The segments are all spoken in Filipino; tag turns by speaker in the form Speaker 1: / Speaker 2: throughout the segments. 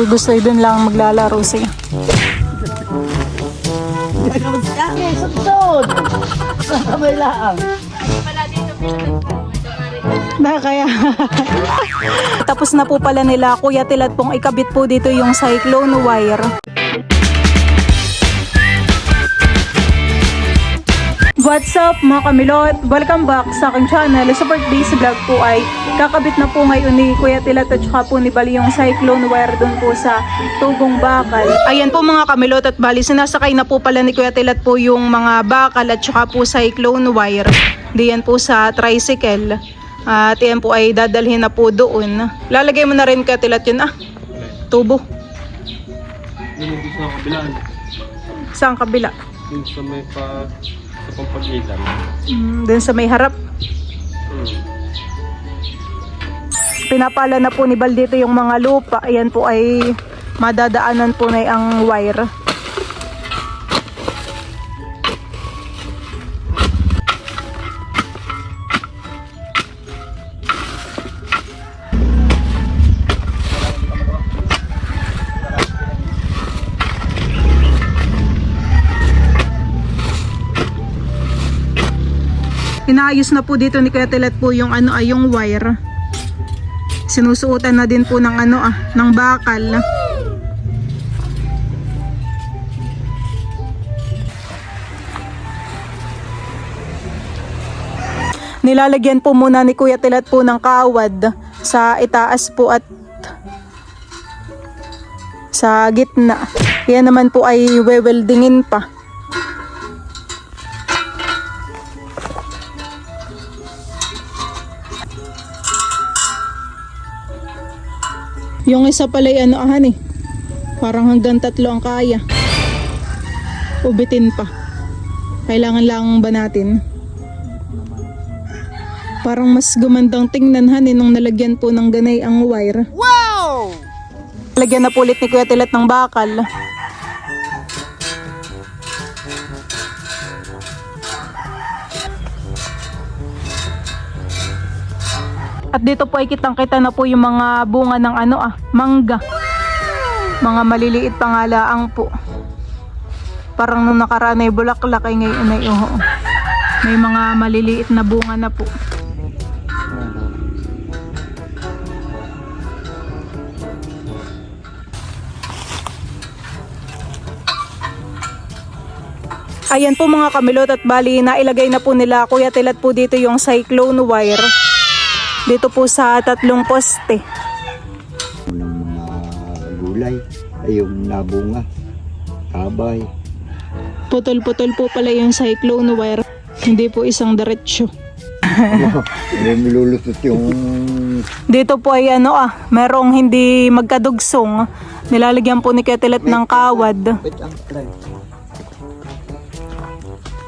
Speaker 1: Gusto din lang maglalaro siya. Kaya tapos na po pala nila Kuya Tilat pong ikabit po dito yung cyclone wire. What's up mga kamilot? Welcome back sa aking channel. Sa birthday vlog po ay kakabit na po ngayon ni Kuya Tilat at saka po ni Bali yung cyclone wire dun po sa tubong bakal. Ayan po mga kamilot at Bali sinasakay na po pala ni Kuya Tilat po yung mga bakal at saka po cyclone wire. Diyan po sa tricycle. At yan po ay dadalhin na po doon. Lalagay mo na rin Kuya Tilat yun tubo.
Speaker 2: Yun yung gusto ng kabilaan.
Speaker 1: Saan kabila?
Speaker 2: Yung sa may sa pampagitan.
Speaker 1: Dun sa may harap. Pinapala na po ni Bal dito yung mga lupa. Ayan po ay madadaanan po na ang wire. Inaayos na po dito ni Kuya Tilat po yung yung wire. Sinusuotan na din po ng ng bakal. Nilalagyan po muna ni Kuya Tilat po ng kawad sa itaas po at sa gitna. Yan naman po ay weweldingin pa. Yung isa pala ay parang hanggang 3 ang kaya. Ubitin pa. Kailangan lang ba natin? Parang mas gumandang tingnan nung nalagyan po ng ganay ang wire. Wow! Lagyan na po ulit ni Kuya Tilat ng bakal. At dito po ay kitang-kita na po yung mga bunga ng mangga. Mga maliliit pa nga laang po. Parang nung nakaraan ay bulaklak ay ngayon ay may mga maliliit na bunga na po. Ayan po mga kamilot at Bali nailagay na po nila Kuya Tilat po dito yung cyclone wire. Dito po sa 3 poste.
Speaker 3: Ng mga gulay ay yung nabunga, kabay.
Speaker 1: Putol-putol po pala yung cyclone wire. Hindi po isang diretsyo.
Speaker 3: May nilulusot yung...
Speaker 1: Dito po ay merong hindi magkadugsong. Nilalagyan po ni Kuya Tilat ng kawad.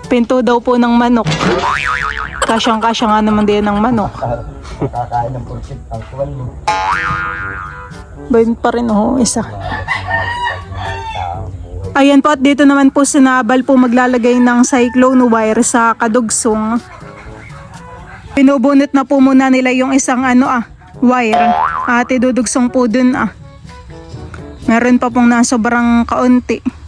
Speaker 1: Pinto daw po ng manok. Kasyang-kasya nga naman din ng manok.
Speaker 3: Kakain ng pursit ang kuwan mo.
Speaker 1: Bayan pa rin isa. Ayan po at dito naman po sinabal po maglalagay ng cyclone wire sa kadugsong. Pinubunot na po muna nila yung isang wire. At idudugsong po dun Meron pa pong nasobrang kaunti.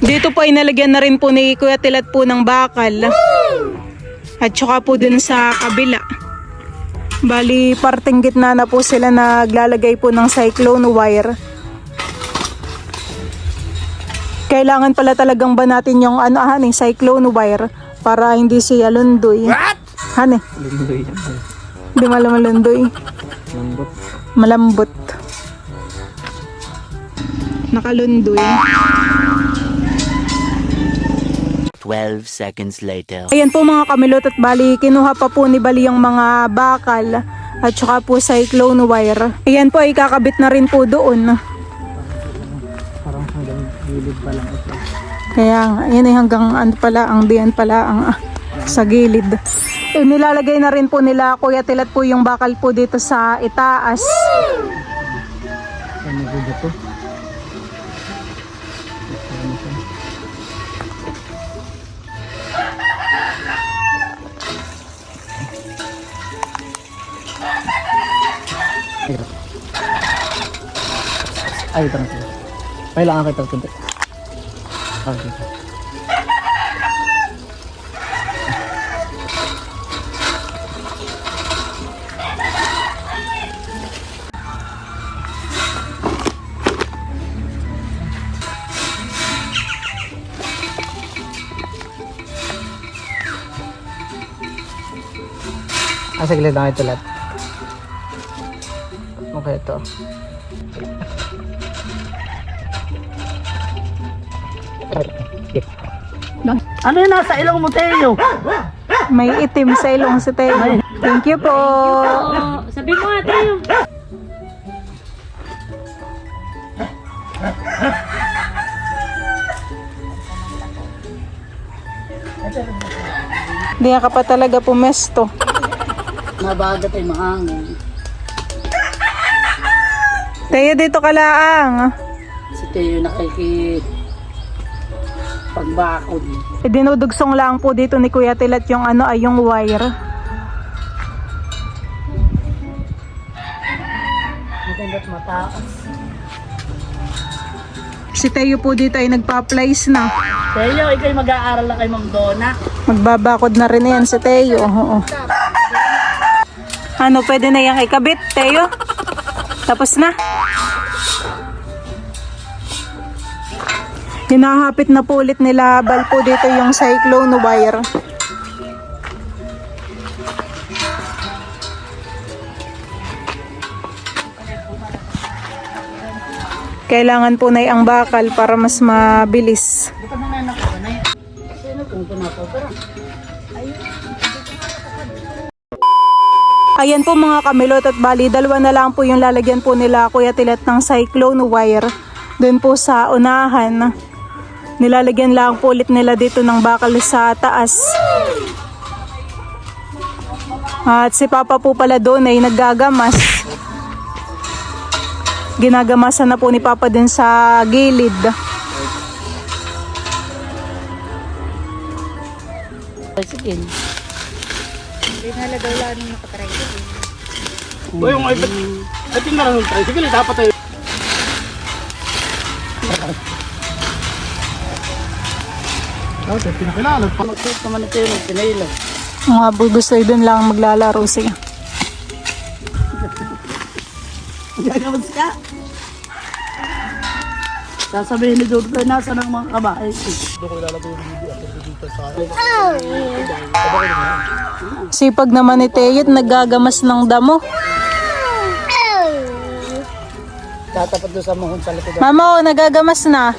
Speaker 1: Dito po ay nalagyan na rin po ni Kuya Tilat po ng bakal. At saka po dun sa kabila. Bali, parting gitna na po sila naglalagay po ng cyclone wire. Kailangan pala talagang ba natin yung cyclone wire para hindi siya lundoy. What?
Speaker 2: Lundoy.
Speaker 1: Hindi malundoy.
Speaker 2: Lambot.
Speaker 1: Malambot. Nakalundoy.
Speaker 4: 12 seconds later.
Speaker 1: Ayan po mga kamilot at Bali, kinuha pa po ni Bali yung mga bakal at saka po cyclone wire. Ayan po ay kakabit na rin po doon.
Speaker 2: Parang hanggang gilid pa lang ito.
Speaker 1: Kaya nga, yan ay hanggang diyan pala ang sa gilid. Nilalagay na rin po nila Kuya Tilat po yung bakal po dito sa itaas.
Speaker 2: Ano ba ito? Ay, ito na. Kailangan kita kunti. Okay. Saglit lang ito lahat. Okay, ito.
Speaker 5: Ano yung nasa ilong mo, Teo?
Speaker 1: May itim sa ilong si Teo. Thank you po.
Speaker 6: Sabi mo nga tayo.
Speaker 1: Hindi ka pa talaga pumesto.
Speaker 5: Nabagat ay mahangin.
Speaker 1: Teo, dito ka laang.
Speaker 5: Si Teo pagbakod.
Speaker 1: Dinudugsong lang po dito ni Kuya Tilat yung yung wire.
Speaker 5: Matanda't mataas.
Speaker 1: Si Teo po dito ay nagpa-plies na.
Speaker 5: Teo, ikay mag-aaral na kay Ma'am Donna.
Speaker 1: Magbabakod na rin yan si Teo. Oo. Ano, pwede na yung ikabit, Teo? Tapos na. Hinahapit na po ulit nila Bal po dito yung cyclone wire. Kailangan po na ang bakal para mas mabilis.
Speaker 5: Di pa naman ako na yun. Sino kung pinapopera?
Speaker 1: Ayan po mga kamilot at bali, dalawa na lang po yung lalagyan po nila Kuya Tilat ng cyclone wire. Doon po sa unahan. Nilalagyan lang po ulit nila dito ng bakal sa taas. At si Papa po pala doon ay naggagamas. Ginagamasan na po ni Papa din sa gilid.
Speaker 5: Sige.
Speaker 2: O yung ay tingnan ng tricycle, dapat tayo. Okay, pinakilala.
Speaker 5: Mag-shoot naman ito yung pinilo.
Speaker 1: Mga gusto doon lang maglalaro siya.
Speaker 5: Gagawin ka. Sasabihin ni Doktor, nasa ng mga kabahay.
Speaker 1: Sipag naman ni Teo, naggagamas ng damo.
Speaker 5: Tatapat doon sa muhon sa likod.
Speaker 1: Mama, nagagamas na.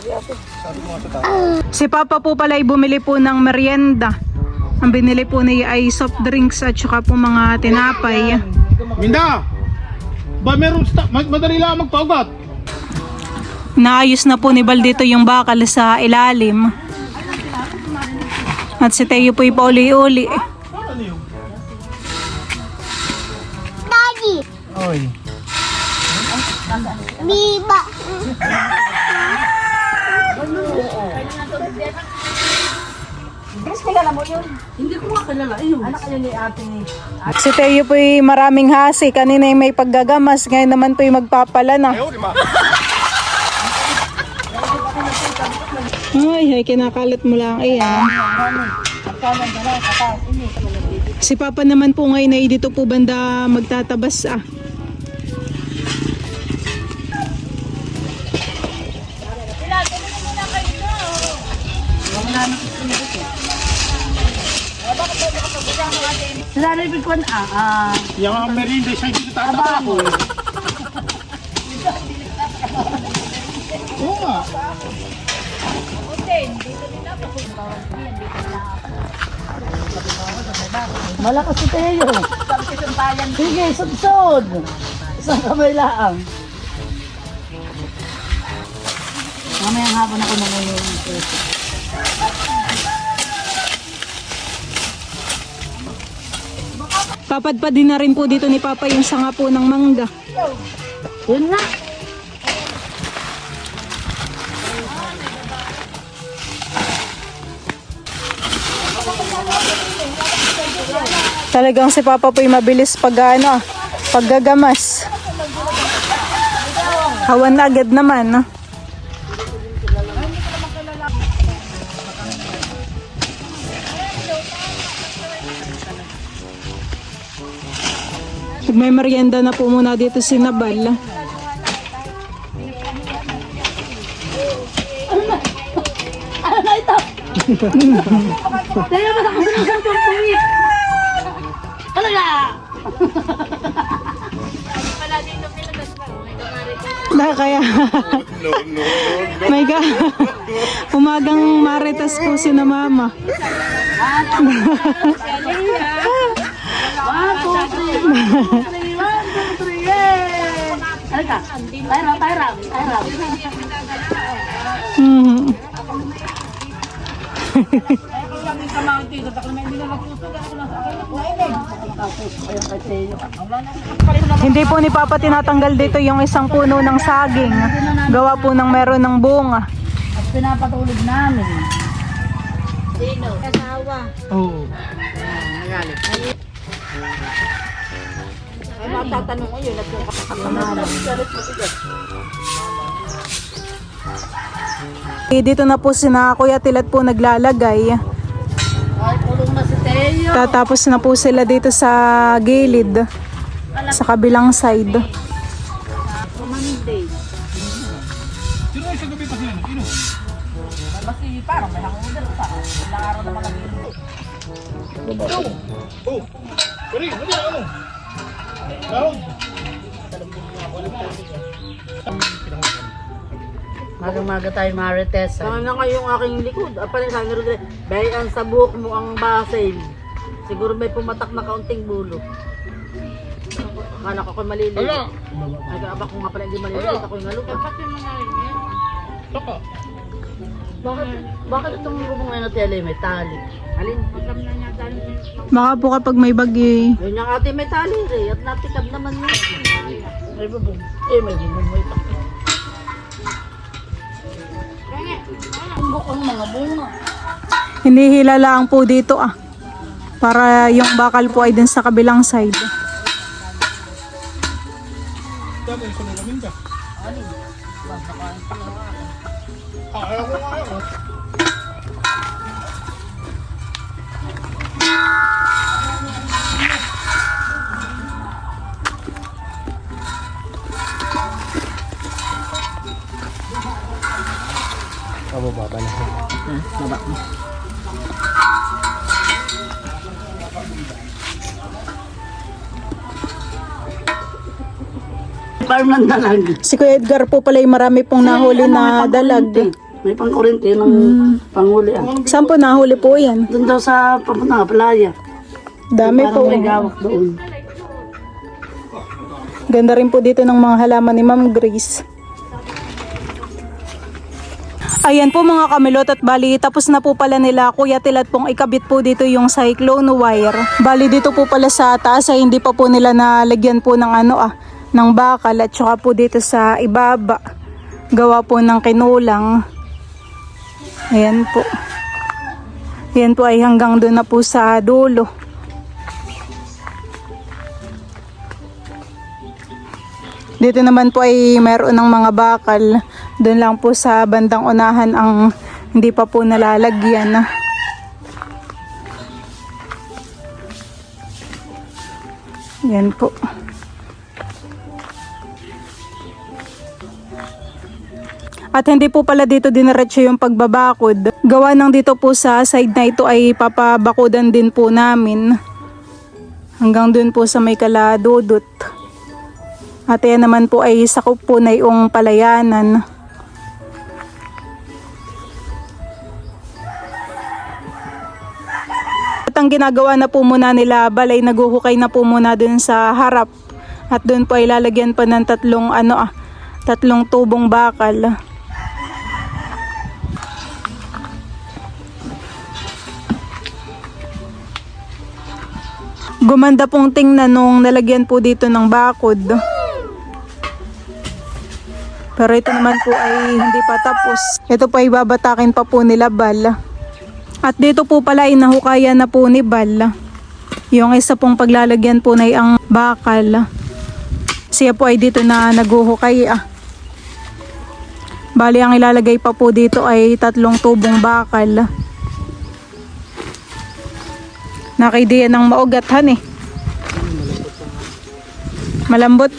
Speaker 1: Si Papa po pala ay bumili po ng merienda. Ang binili po niya ay soft drinks at saka po mga tinapay.
Speaker 2: Minda! Ba meron madali lang magpaugat?
Speaker 1: Naayos na po ni Bal dito yung bakal sa ilalim. At si Teo po ay pauli-uli.
Speaker 2: Oy.
Speaker 5: Hindi ko nga kilala. Ayun. Anak kayo ni ate ni...
Speaker 1: Si Teo po ay maraming hasi. Kanina ay may paggagamas. Ngayon naman po ay magpapala na. Ay, kinakalat mo lang. Ayan. Si Papa naman po ngayon ay dito po banda magtatabas
Speaker 5: Sila na ibig ko na,
Speaker 2: Yung mga merinda siya dito tatapos. Oo nga.
Speaker 5: malakas si Teo. Sige, sudsod. Isang kamay lang. Mamayang hapon ako nangyayong peso.
Speaker 1: Papadpad din na rin po dito ni Papa yung sanga po ng mangga.
Speaker 5: Yun nga.
Speaker 1: Talagang si Papa po yung mabilis pag Paggagamas. Hawan na agad naman, no? May merienda na po muna dito si Nabal.
Speaker 5: Dahil naman ako sinugang tumpungit. Talaga!
Speaker 1: Na kaya. May umagang maritas po si na mama.
Speaker 5: Halika. Tayram.
Speaker 1: Mhm. Hindi po ni Papa tinatanggal dito yung isang puno ng saging. Gawa po ng meron ng bunga.
Speaker 5: At pinapatulog namin. Sino? Kasawa.
Speaker 1: Oo.
Speaker 5: Nagalit. Ay, matatanong ko yun.
Speaker 1: Dito na po sina Kuya Tilat po naglalagay.
Speaker 5: Ay, tulong na si Teo.
Speaker 1: Tatapos na po sila dito sa gilid. Sa kabilang side.
Speaker 5: Monday. Basta parang may hangudan pa. Ilang araw na malagay. Maga-maga tayo marites. Saan na kayong aking likod? Apaling sa niro dire. Bayan sa buhok mo ang basil. Siguro may pumatak na kaunting bulo. Akala ko ako'y maliliit. Ay, aba ko nga pala hindi maliliit. Ako'y ngalukan. Bakit itong bubong na nateli may tali? Alin?
Speaker 1: Baka po kapag may bagyo.
Speaker 5: Yun yung ate may tali rin. At natikab naman yun. May bubong. May bubong mo ito. Ang bukong mga bunga.
Speaker 1: Hinihila lang po dito para yung bakal po ay din sa kabilang side.
Speaker 2: Baba na.
Speaker 5: Baba. Parang ng dalag.
Speaker 1: Si Kuya Edgar po pala yung marami pong nahuli na dalag.
Speaker 5: May pang-kurente ng panghuli.
Speaker 1: Saan po nahuli po yan?
Speaker 5: Doon daw sa papunta playa.
Speaker 1: Dami
Speaker 5: Parang
Speaker 1: po.
Speaker 5: may gawak doon.
Speaker 1: Ganda rin po dito ng mga halaman ni Ma'am Grace. Ayan po mga kamilot at bali tapos na po pala nila Kuya Tilat pong ikabit po dito yung cyclone wire. Bali dito po pala sa taas ay hindi pa po nila nalagyan po ng ng bakal at saka po dito sa ibaba. Gawa po ng kinulang. Ayan po. Ayan po ay hanggang doon na po sa dulo. Dito naman po ay meron ng mga bakal. Doon lang po sa bandang unahan ang hindi pa po nalalagyan. Yan po. At hindi po pala dito diniretso yung pagbabakod. Gawa ng dito po sa side na ito ay papabakudan din po namin. Hanggang doon po sa may kaladudot. At yan naman po ay sakop po na yung palayanan. At ang ginagawa na po muna nila balay naguhukay na po muna dun sa harap. At dun po ay lalagyan pa ng tatlong tubong bakal. Gumanda pong tingnan nung nalagyan po dito ng bakod. Pero ito naman po ay hindi pa tapos. Ito po ay babatakin pa po nila Bal. At dito po pala ay nahukayan na po ni Bal. Yung isa pong paglalagyan po na ang bakal. Siya po ay dito na naghuhukay Bali, ang ilalagay pa po dito ay 3 tubong bakal. Nakaidiyan ng maugatan Malambot.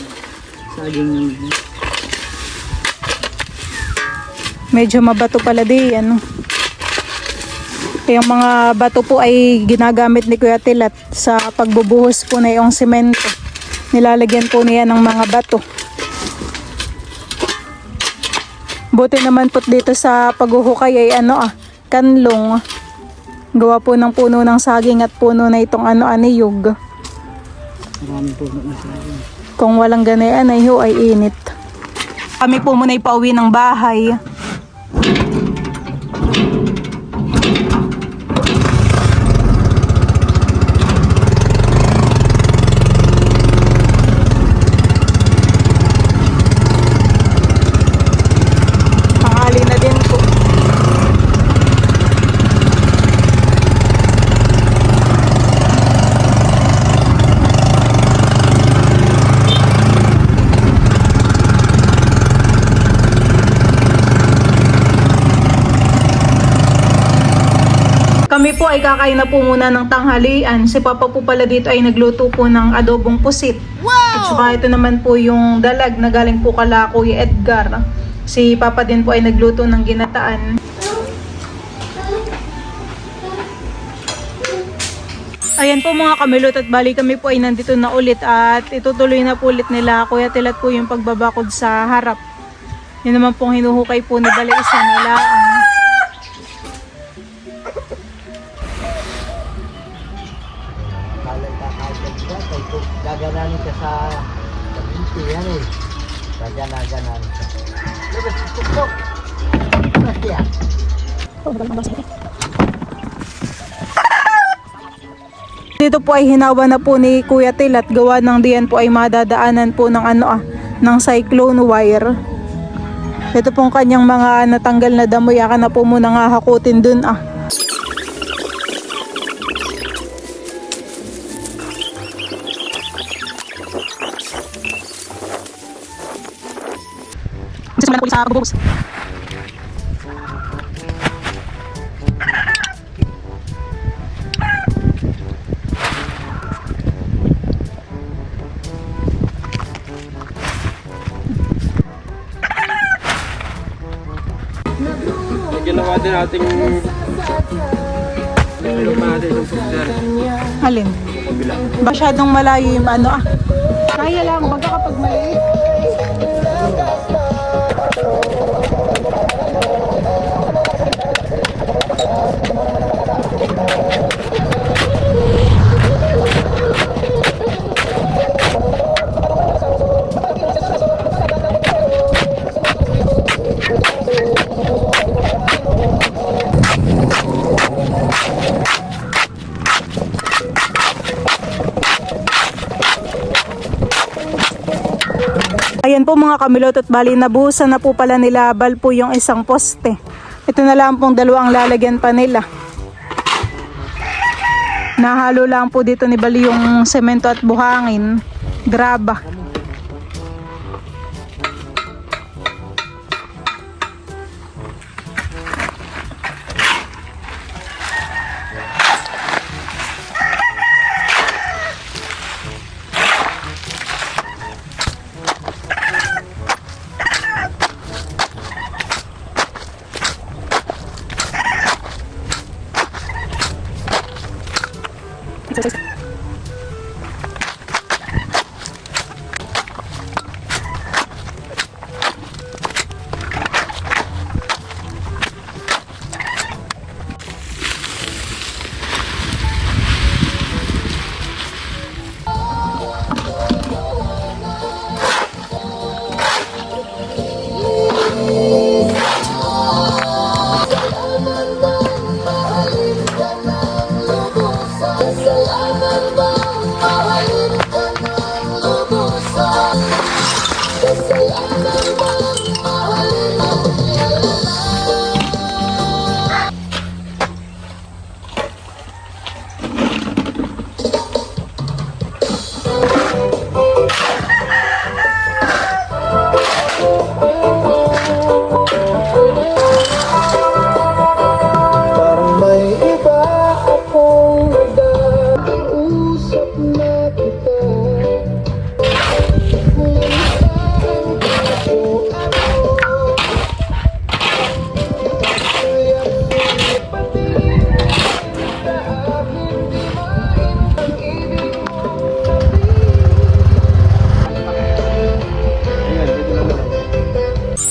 Speaker 2: Saging naman.
Speaker 1: Medyo mabato pala di Yung mga bato po ay ginagamit ni Kuya Tilat sa pagbubuhos po na yung semento. Nilalagyan po niya ng mga bato. Buti naman po dito sa paghuhukay ay kanlong. Gawa po ng puno ng saging at puno na itong aniyog.
Speaker 2: Maraming puno na saging.
Speaker 1: Kung walang ganayan ay init. Kami po muna ipauwi ng bahay. Tanghali na din po. Kami po ay kakain na po muna ng tanghalian. Si Papa po pala dito ay nagluto po ng adobong pusit. At saka ito naman po yung dalag na galing po kala Kuya Edgar. Si Papa din po ay nagluto ng ginataan. Ayan po mga kamilot at bali kami po ay nandito na ulit at itutuloy na po ulit nila Kuya Tilat po yung pagbabakod sa harap. Yun naman pong hinuhukay po ni Bali isa nila
Speaker 3: Gagananin ka sa kabinti yan Gagananin ka. Labas, tuktok. Labas yan.
Speaker 1: Dito po ay hinawa na po ni Kuya Tilat gawa ng diyan po ay madadaanan po ng ng cyclone wire. Ito pong kanyang mga natanggal na damo yaka na po muna nga hakutin dun Simula na po sa bubos.
Speaker 2: Ginawa din nating ilog natin yung pagdar.
Speaker 1: Alin? Masyadong malayo yung Kaya lang, baga kapag maliit. Ayan po mga kamilot at bali nabuhusan na po pala nila bal po yung isang poste. Ito na lang pong dalawang lalagyan pa nila. Nahalo lang po dito ni Bali yung semento at buhangin. Graba.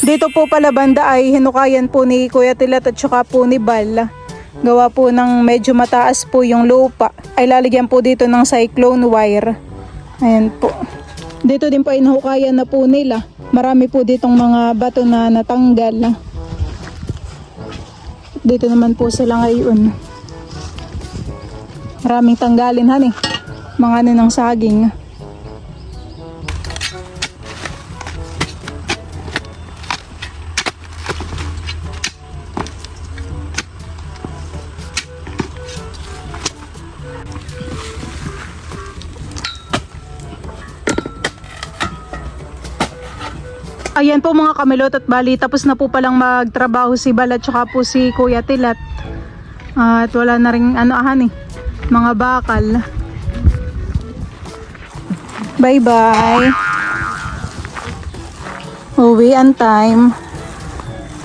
Speaker 1: Dito po pala banda ay hinukayan po ni Kuya Tilat at saka po ni Bal. Gawa po ng medyo mataas po yung lupa. Ay lalagyan po dito ng cyclone wire. Ayan po. Dito din po ay nahukayan na po nila. Marami po ditong mga bato na natanggal. Dito naman po sila ngayon. Maraming tanggalin honey. Mga ano ng saging. Ayan po mga kamilot at bali tapos na po palang magtrabaho si Bal at saka po si Kuya Tilat. At wala na rin mga bakal. Bye bye. Uwian time.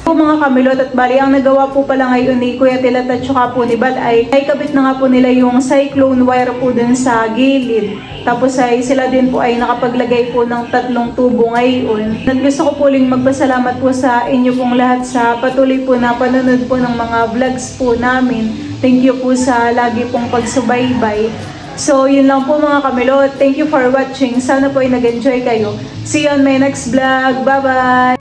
Speaker 1: Po mga kamilot at bali ang nagawa po pala ngayon ni Kuya Tilat at saka po ni Bal ay kabit na nga po nila yung cyclone wire po dun sa gilid. Tapos ay sila din po ay nakapaglagay po ng 3 tubo ngayon. At gusto ko po ling magpasalamat po sa inyo pong lahat sa patuloy po na panonood po ng mga vlogs po namin. Thank you po sa lagi pong pagsubaybay. So yun lang po mga kamilot. Thank you for watching. Sana po ay nag-enjoy kayo. See you on my next vlog. Bye bye!